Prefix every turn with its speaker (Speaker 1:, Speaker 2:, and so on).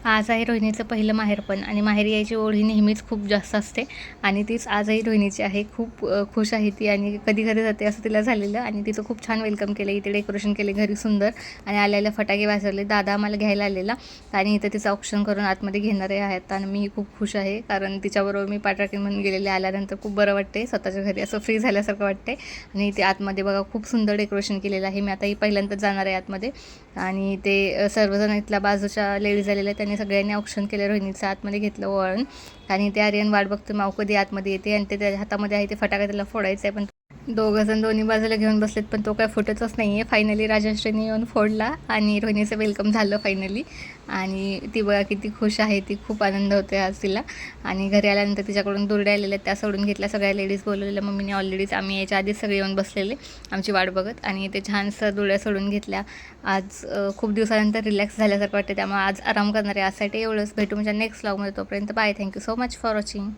Speaker 1: आज आहे रोहिणीचं पहिलं माहेरपण आणि माहेरी यायची ओढ ही नेहमीच खूप जास्त असते आणि तीच आजही रोहिणीची आहे. खूप खुश आहे ती आणि कधी घरी जाते असं तिला झालेलं आणि तिचं खूप छान वेलकम केलं. इथे डेकोरेशन केले घरी सुंदर आणि आल्याला फटाके वाजवले. दादा आम्हाला घ्यायला आलेला आणि इथं तिचं ऑप्शन करून आतमध्ये घेणारे आहेत आणि मी खूप खुश आहे कारण तिच्याबरोबर मी पाठराखीण म्हणून गेलेले. आल्यानंतर खूप बरं वाटते, स्वतःच्या घरी असं फ्री झाल्यासारखं वाटते. आणि इथे आतमध्ये बघा खूप सुंदर डेकोरेशन केलेलं आहे. मी आताही पहिल्यांदाच जाणार आहे आतमध्ये आणि ते सर्वजण इथल्या बाजूच्या लेडीज आलेल्या त्यांनी सगळ्यांनी औक्षण केलं. रोहिणीचं आतमध्ये घेतलं वळण आणि ते आर्यन वाट बघतो माव कधी आतमध्ये येते आणि ते त्याच्या हातामध्ये आहे ते फटाका त्याला फोडायचं आहे. पण दोघंजण दोन्ही बाजूला घेऊन बसलेत पण तो काय फुटतच नाही आहे. फायनली राजश्रीने येऊन फोडला आणि रोहिणीचं वेलकम झालं फायनली. आणि ती बघा किती खुश आहे, ती खूप आनंद होतो आज तिला. आणि घरी आल्यानंतर तिच्याकडून दुर्ड्या आलेल्या त्या सोडून घेतल्या. सगळ्या लेडीज बोलवलेल्या मम्मीने ऑलरेडीच, आम्ही याच्या आधीच सगळे येऊन बसलेले आमची वाट बघत आणि ते छानसं दुर्ड्या सोडून घेतल्या. आज खूप दिवसानंतर रिलॅक्स झाल्यासारखं वाटतं, त्यामुळे आज आराम करणार आहे. आजसाठी एवढंच. भेटू म्हणजे नेक्स्ट व्लॉगमध्ये. तोपर्यंत bye. Thank you so much for watching.